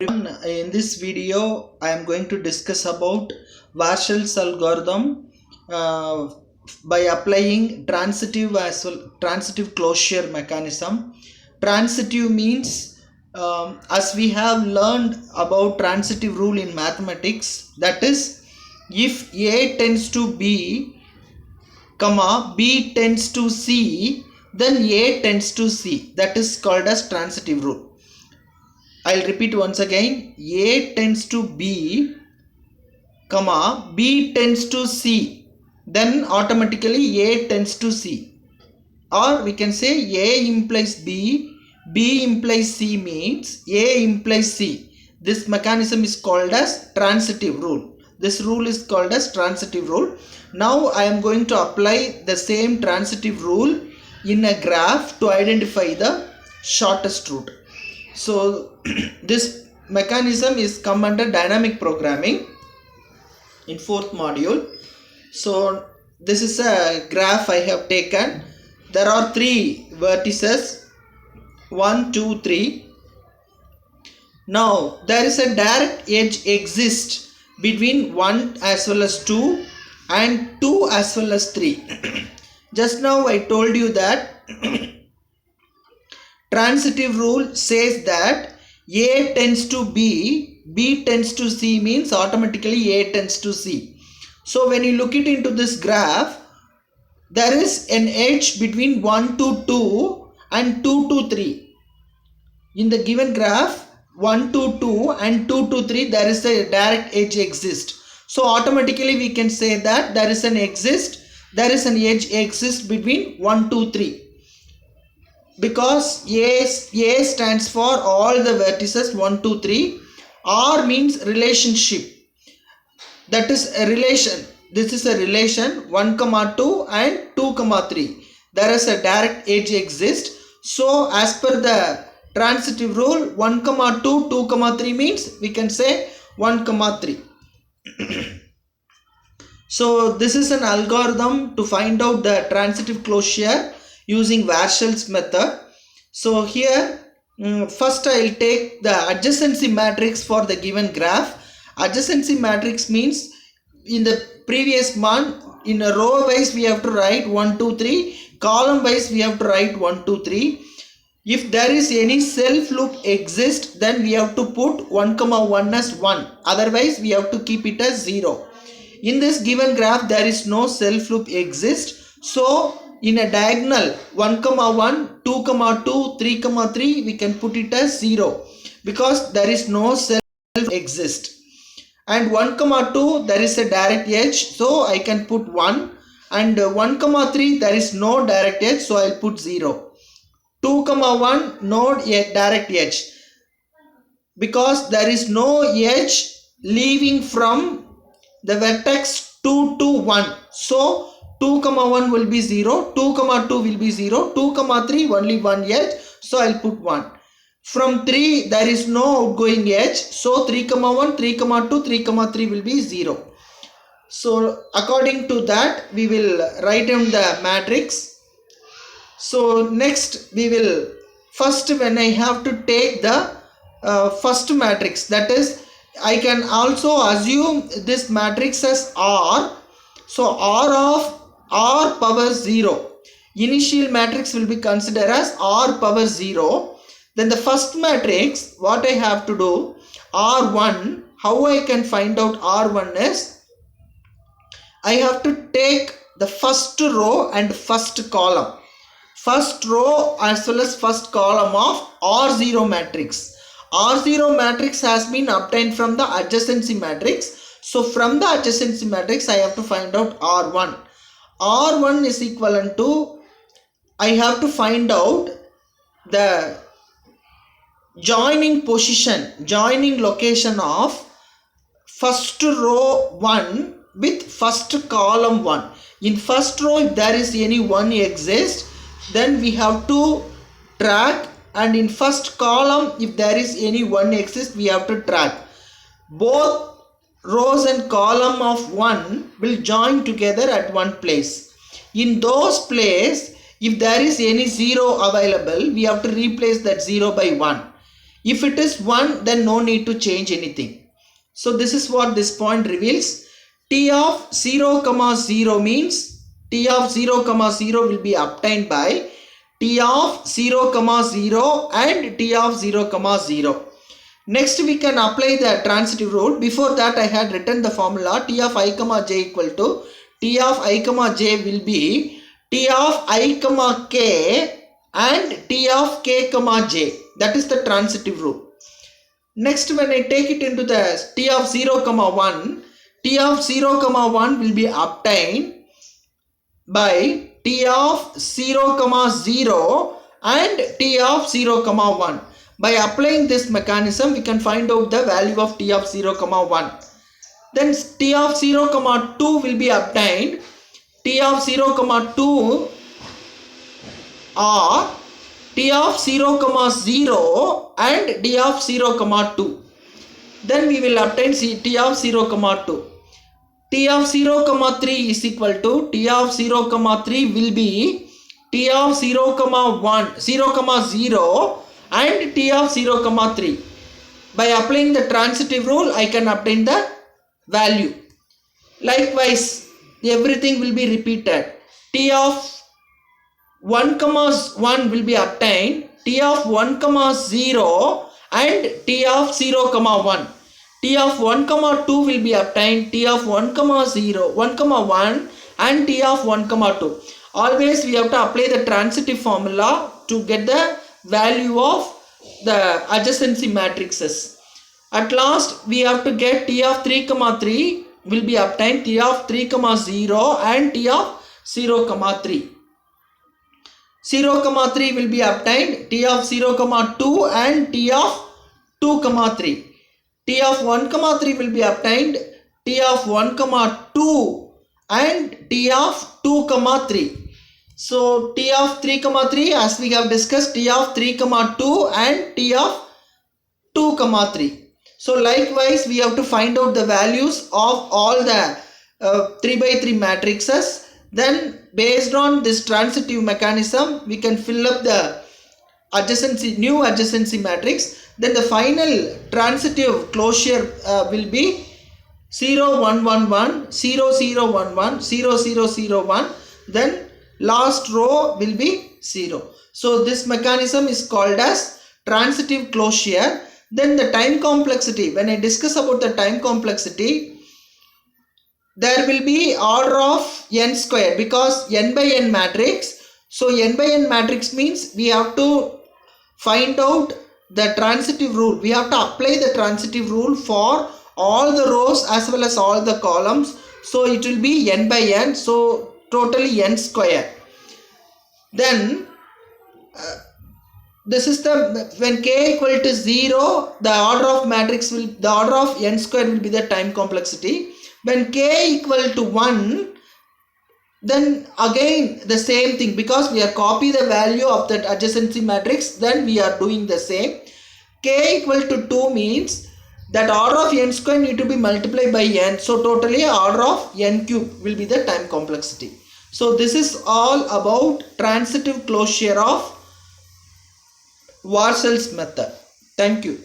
Everyone, in this video I am going to discuss about Warshall's algorithm uh, by applying transitive closure mechanism. Transitive means as we have learned about transitive rule in mathematics, that is, if A tends to B comma B tends to C, then A tends to C. That is called as transitive rule. I'll repeat once again. A tends to B, comma, B tends to C. Then automatically A tends to C. Or we can say A implies B, B implies C means A implies C. This mechanism is called as transitive rule. This rule is called as transitive rule. Now I am going to apply the same transitive rule in a graph to identify the shortest route. So this mechanism is come under dynamic programming in fourth module. So this is a graph I have taken. There are three vertices, 1, 2, 3. Now there is a direct edge exists between 1 as well as 2 and 2 as well as 3. Just now I told you that transitive rule says that A tends to B, B tends to C means automatically A tends to C. So when you look it into this graph, there is an edge between 1 to 2 and 2 to 3. In the given graph, 1 to 2 and 2 to 3, there is a direct edge exist. So automatically we can say that there is an edge exist between 1 to 3. Because A stands for all the vertices 1, 2, 3. R means relationship. That is a relation. This is a relation 1, 2 and 2, 3. There is a direct edge exist. So as per the transitive rule, 1, 2, 2, 3 means we can say 1, 3. So this is an algorithm to find out the transitive closure using Warshall's method. So here first I will take the adjacency matrix for the given graph. Adjacency matrix means in the previous one, in a row wise we have to write 1, 2, 3, column wise we have to write 1, 2, 3. If there is any self loop exist, then we have to put 1, 1 as 1. Otherwise we have to keep it as 0. In this given graph there is no self loop exist. So in a diagonal 1, 1, 2, 2, 3, 3, we can put it as 0 because there is no self exist. And 1, 2, there is a direct edge, so I can put 1. And 1, 3, there is no direct edge, so I'll put 0. 2, 1, no direct edge because there is no edge leaving from the vertex 2 to 1. So 2, 1 will be 0, 2, 2 will be 0, 2, 3 only one edge, so I'll put 1. From 3 there is no outgoing edge, so 3, 1, 3, 2, 3, 3 will be 0. So according to that we will write down the matrix. So next we will first, when I have to take the first matrix, that is I can also assume this matrix as R. So R of R power 0. Initial matrix will be considered as R power 0. Then the first matrix, what I have to do, R1, how I can find out R1 is, I have to take the first row and first column. First row as well as first column of R0 matrix. R0 matrix has been obtained from the adjacency matrix. So from the adjacency matrix I have to find out R1. R1 is equivalent to, I have to find out the joining location of first row 1 with first column 1. In first row if there is any 1 exist, then we have to track, and in first column if there is any 1 exist, we have to track. Both rows and column of 1 will join together at one place. In those place, if there is any 0 available, we have to replace that 0 by 1. If it is 1, then no need to change anything. So this is what this point reveals. T of 0 comma 0 means T of 0 comma 0 will be obtained by T of 0 comma 0 and T of 0 comma 0. Next we can apply the transitive rule. Before that I had written the formula T of I comma j equal to T of I comma j will be T of I comma k and T of k comma j. That is the transitive rule. Next when I take it into the T of 0 comma 1, T of 0 comma 1 will be obtained by T of 0 comma 0 and T of 0 comma 1. By applying this mechanism, we can find out the value of T of 0 comma 1. Then T of 0 comma 2 will be obtained. T of 0 comma 2 or T of 0 comma 0 and T of 0 comma 2. Then we will obtain T of 0 comma 2. T of 0 comma 3 is equal to T of 0 comma 3 will be T of 0 comma 1, 0 comma 0 and T of 0 comma 3. By applying the transitive rule, I can obtain the value. Likewise, everything will be repeated. T of 1 comma 1 will be obtained, T of 1 comma 0 and T of 0 comma 1. T of 1 comma 2 will be obtained, T of 1 comma 0, 1 comma 1 and T of 1 comma 2. Always we have to apply the transitive formula to get the value of the adjacency matrices. At last we have to get T of 3 comma 3 will be obtained, T of 3 comma 0 and T of 0 comma 3. 0 comma 3 will be obtained, T of 0 comma 2 and T of 2 comma 3. T of 1 comma 3 will be obtained, T of 1 comma 2 and T of 2 comma 3. So T of 3 comma 3, as we have discussed, T of 3 comma 2 and T of 2 comma 3. So likewise we have to find out the values of all the 3 by 3 matrices. Then based on this transitive mechanism, we can fill up the new adjacency matrix. Then the final transitive closure will be 0 1 1 1 0 0 1 1 0 0 0 1. Then last row will be 0. So this mechanism is called as transitive closure. Then the time complexity, when I discuss about the time complexity, there will be order of n square because n by n matrix. So n by n matrix means we have to find out the transitive rule. We have to apply the transitive rule for all the rows as well as all the columns. So it will be n by n. So totally n square. Then this is the, when k equal to 0, the order of matrix will, the order of n square will be the time complexity. When k equal to 1, then again the same thing, because we are copy the value of that adjacency matrix, then we are doing the same. K equal to 2 means that order of n square need to be multiplied by n. So totally order of n cube will be the time complexity. So this is all about transitive closure of Warshall's method. Thank you.